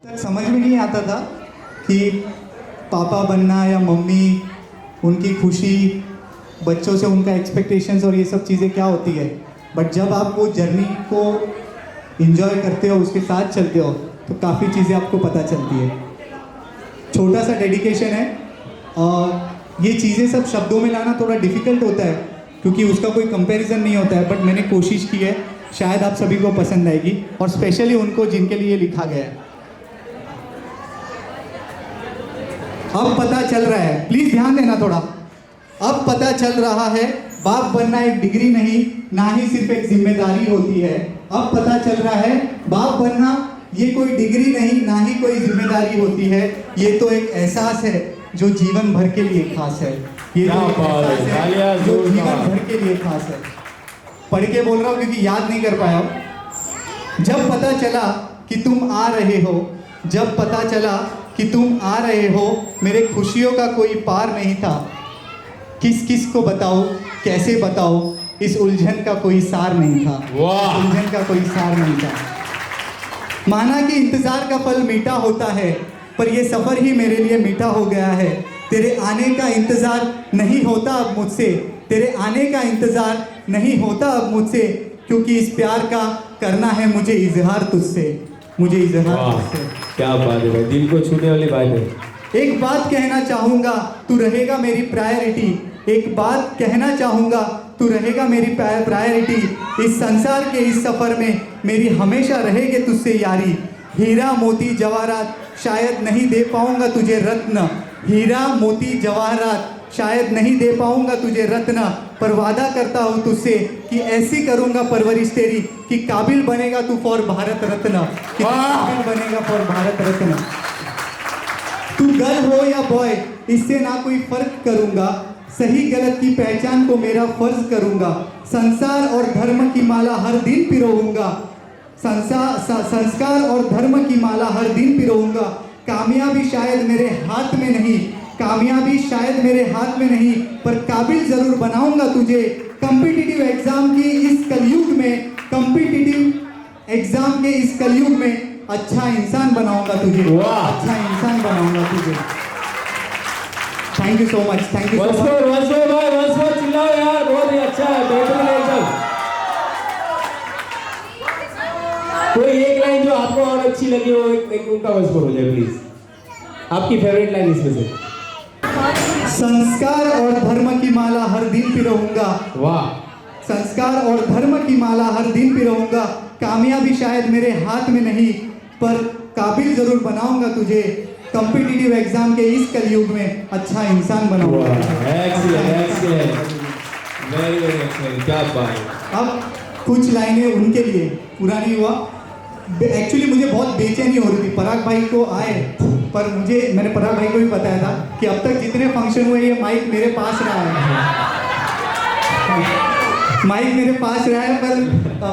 समझ में नहीं आता था कि पापा बनना या मम्मी, उनकी खुशी, बच्चों से उनका एक्सपेक्टेशंस और ये सब चीज़ें क्या होती है। बट जब आप वो जर्नी को एंजॉय करते हो, उसके साथ चलते हो, तो काफ़ी चीज़ें आपको पता चलती है। छोटा सा डेडिकेशन है और ये चीज़ें सब शब्दों में लाना थोड़ा डिफ़िकल्ट होता है क्योंकि उसका कोई कंपैरिजन नहीं होता है। बट मैंने कोशिश की है, शायद आप सभी को पसंद आएगी, और स्पेशली उनको जिनके लिए लिखा गया है। अब पता चल रहा है, प्लीज ध्यान देना थोड़ा। अब पता चल रहा है, बाप बनना एक डिग्री नहीं, ना ही सिर्फ एक जिम्मेदारी होती है। अब पता चल रहा है, बाप बनना ये कोई डिग्री नहीं, ना ही कोई जिम्मेदारी होती है। ये तो एक एहसास है जो जीवन भर के लिए खास है। ये तो एक एहसास है जो जीवन भर के लिए खास है। पढ़ के बोल रहा हूँ क्योंकि याद नहीं कर पाया हूँ। जब पता चला कि तुम आ रहे हो, जब पता चला कि तुम आ रहे हो, मेरे खुशियों का कोई पार नहीं था। किस किस को बताओ, कैसे बताओ, इस उलझन का कोई सार नहीं था। इस उलझन का कोई सार नहीं था। माना कि इंतजार का फल मीठा होता है, पर ये सफर ही मेरे लिए मीठा हो गया है। तेरे आने का इंतजार नहीं होता अब मुझसे, तेरे आने का इंतजार नहीं होता अब मुझसे, क्योंकि इस प्यार का करना है मुझे इजहार तुझसे, मुझे इजहार तुझसे। क्या बात है भाई, दिल को छूने वाली बात है। एक बात कहना चाहूंगा, तू रहेगा मेरी प्रायोरिटी। एक बात कहना चाहूंगा, तू रहेगा मेरी प्रायोरिटी। इस संसार के इस सफर में मेरी हमेशा रहेगी तुझसे यारी। हीरा मोती जवाहरात शायद नहीं दे पाऊंगा तुझे रत्न, हीरा मोती जवाहरात शायद नहीं दे पाऊंगा तुझे रत्न, पर वादा करता हूँ तुझसे कि ऐसी करूंगा परवरिश तेरी कि काबिल बनेगा तू फॉर भारत रत्न, कि काबिल बनेगा फॉर भारत रत्न। तू गर्ल हो या बॉय, इससे ना कोई फर्क करूंगा, सही गलत की पहचान को मेरा फर्ज करूंगा। संसार और धर्म की माला हर दिन पिरोऊंगा, संस्कार और धर्म की माला हर दिन पिरोऊंगा। कामयाबी शायद मेरे हाथ में नहीं, कामयाबी शायद मेरे हाथ में नहीं, पर काबिल जरूर बनाऊंगा तुझे। कॉम्पिटिटिव एग्जाम की इस कलयुग में, कॉम्पिटिटिव एग्जाम के इस कलयुग में अच्छा इंसान बनाऊंगा तुझे, अच्छा इंसान बनाऊंगा तुझे। Thank you so much, thank you so much. वंश भाई चिल्लाओ यार, बहुत ही अच्छा है, बेहतरीन है एकदम। कोई एक लाइन जो आपको और अच्छी लगी हो, एक उनका वंश हो जाए प्लीज, आपकी फेवरेट लाइन इसमें से। संस्कार और धर्म की माला हर दिन पिरोऊंगा। वाह। संस्कार और धर्म की माला हर दिन पिरोऊंगा। कामयाबी शायद मेरे हाथ में नहीं, पर काबिल जरूर बनाऊंगा तुझे। कॉम्पिटिटिव एग्जाम के इस कलयुग में अच्छा इंसान बनाऊंगा। Excellent excellent, very very excellent, क्या बात है। अब कुछ लाइनें उनके लिए, पूरा नहीं हुआ। एक्चुअली मुझे बहुत बेचैनी हो रही थी, पराग भाई को आए, पर मैंने पराग भाई को भी बताया था कि अब तक जितने फंक्शन हुए ये माइक मेरे पास रहा है, माइक मेरे पास रहा है, पर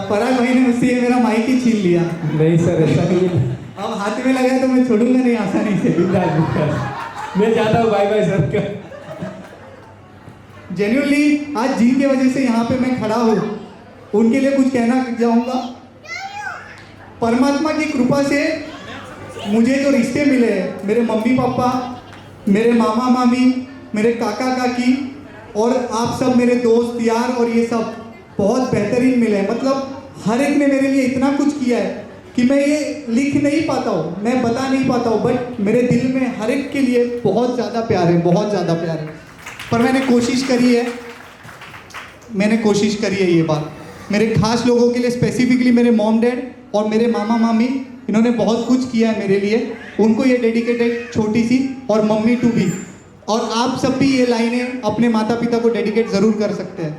पराग भाई ने मुझसे ये मेरा माइक ही छीन लिया। नहीं सर, ऐसा नहीं, अब हाथ में लगा तो मैं छोड़ूंगा नहीं आसानी से। मैं जाता हूँ, बाय बाय सर का। जेन्युइनली आज जिनके वजह से यहाँ पे मैं खड़ा हूँ, उनके लिए कुछ कहना चाहूँगा। परमात्मा की कृपा से मुझे जो रिश्ते मिले, मेरे मम्मी पापा, मेरे मामा मामी, मेरे काका काकी और आप सब मेरे दोस्त यार, और ये सब बहुत बेहतरीन मिले। मतलब हर एक ने मेरे लिए इतना कुछ किया है कि मैं ये लिख नहीं पाता हूँ, मैं बता नहीं पाता हूँ, बट मेरे दिल में हर एक के लिए बहुत ज़्यादा प्यार है, बहुत ज़्यादा प्यार है। पर मैंने कोशिश करी है, ये बात मेरे खास लोगों के लिए, स्पेसिफिकली मेरे मॉम डैड और मेरे मामा मामी, इन्होंने बहुत कुछ किया है मेरे लिए। उनको ये डेडिकेटेड छोटी सी, और मम्मी टू भी। और आप सब भी ये लाइनें अपने माता पिता को डेडिकेट ज़रूर कर सकते हैं।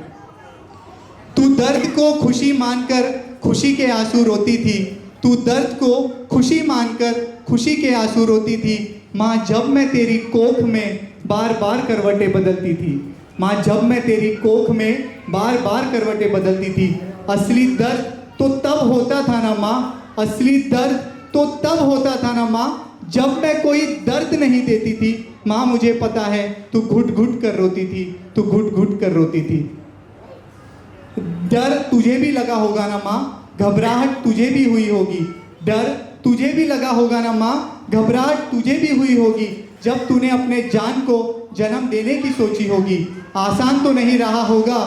तू दर्द को खुशी मानकर खुशी के आंसू रोती थी, तू दर्द को खुशी मानकर खुशी के आंसू रोती थी। माँ जब मैं तेरी कोख में बार बार करवटें बदलती थी, माँ जब मैं तेरी कोख में बार बार करवटें बदलती थी। असली दर्द तो तब होता था ना माँ, असली दर्द तो तब होता था ना माँ, जब मैं कोई दर्द नहीं देती थी। माँ मुझे पता है तू घुट घुट कर रोती थी, तू घुट घुट कर रोती थी। डर तुझे भी लगा होगा ना माँ, घबराहट तुझे भी हुई होगी, डर तुझे भी लगा होगा ना माँ, घबराहट तुझे भी हुई होगी जब तूने अपने जान को जन्म देने की सोची होगी। आसान तो नहीं रहा होगा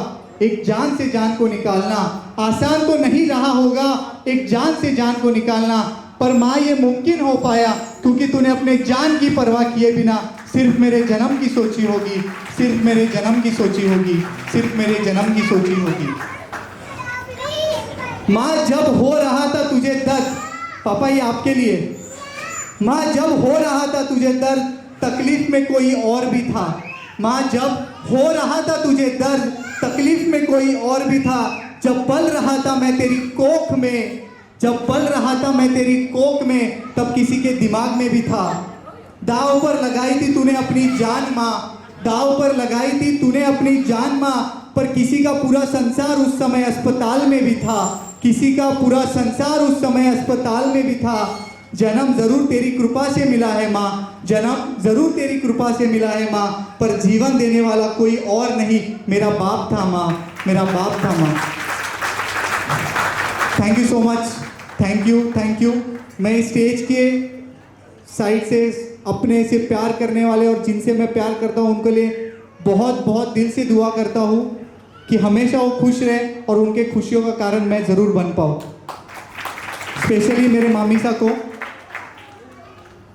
एक जान से जान को निकालना, आसान तो नहीं रहा होगा एक जान से जान को निकालना, पर माँ ये मुमकिन हो पाया क्योंकि तूने अपने जान की परवाह किए बिना सिर्फ मेरे जन्म की सोची होगी, सिर्फ मेरे जन्म की सोची होगी, सिर्फ मेरे जन्म की सोची होगी। माँ जब हो रहा था तुझे दर्द, पापा ये आपके लिए, माँ जब हो रहा था तुझे दर्द तकलीफ में कोई और भी था। माँ जब हो रहा था तुझे दर्द तकलीफ में कोई और भी था। जब पल रहा था मैं तेरी कोख में, जब पल रहा था मैं तेरी कोख में, तब किसी के दिमाग में भी था। दाव पर लगाई थी तूने अपनी जान माँ, दाव पर लगाई थी तूने अपनी जान माँ, पर किसी का पूरा संसार उस समय अस्पताल में भी था, किसी का पूरा संसार उस समय अस्पताल में भी था। जन्म जरूर तेरी कृपा से मिला है माँ, जन्म जरूर तेरी कृपा से मिला है माँ, पर जीवन देने वाला कोई और नहीं, मेरा बाप था माँ, मेरा बाप था माँ। Thank you so much, thank you, thank you. मैं स्टेज के साइड से अपने से प्यार करने वाले और जिनसे मैं प्यार करता हूँ उनके लिए बहुत बहुत दिल से दुआ करता हूँ कि हमेशा वो खुश रहे और उनके खुशियों का कारण मैं ज़रूर बन पाऊँ। स्पेशली मेरे मामीसा को,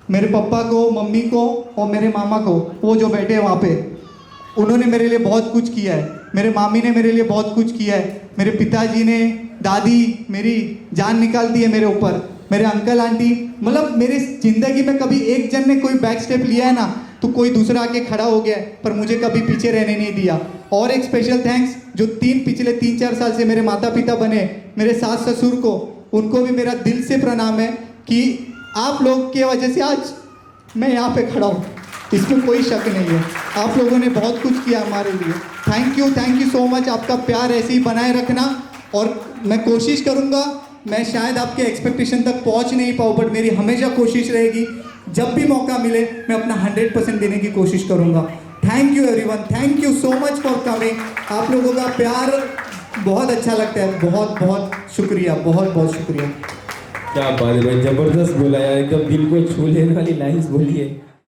मेरे पापा को, मम्मी को और मेरे मामा को, वो जो बैठे हैं वहाँ पे, उन्होंने मेरे लिए बहुत कुछ किया है। मेरे मामी ने मेरे लिए बहुत कुछ किया है। मेरे पिताजी ने, दादी मेरी जान निकाल दी है मेरे ऊपर, मेरे अंकल आंटी, मतलब मेरी ज़िंदगी में कभी एक जन ने कोई बैक स्टेप लिया है ना तो कोई दूसरा आके खड़ा हो गया है, पर मुझे कभी पीछे रहने नहीं दिया। और एक स्पेशल थैंक्स जो पिछले 3-4 साल से मेरे माता पिता बने, मेरे सास ससुर को, उनको भी मेरा दिल से प्रणाम है कि आप लोग की वजह से आज मैं यहाँ पे खड़ा हूँ, इसमें कोई शक नहीं है। आप लोगों ने बहुत कुछ किया हमारे लिए। Thank you so much. आपका प्यार ऐसे ही बनाए रखना और मैं कोशिश करूँगा, मैं शायद आपके एक्सपेक्टेशन तक पहुँच नहीं पाऊँ, बट मेरी हमेशा कोशिश रहेगी जब भी मौका मिले मैं अपना 100% देने की कोशिश करूँगा। Thank you everyone, thank you so much for coming. आप लोगों का प्यार बहुत अच्छा लगता है, बहुत बहुत शुक्रिया, बहुत बहुत शुक्रिया। क्या बात है भाई, जबरदस्त बोला यार, एकदम दिल को छू लेने वाली लाइंस बोली है।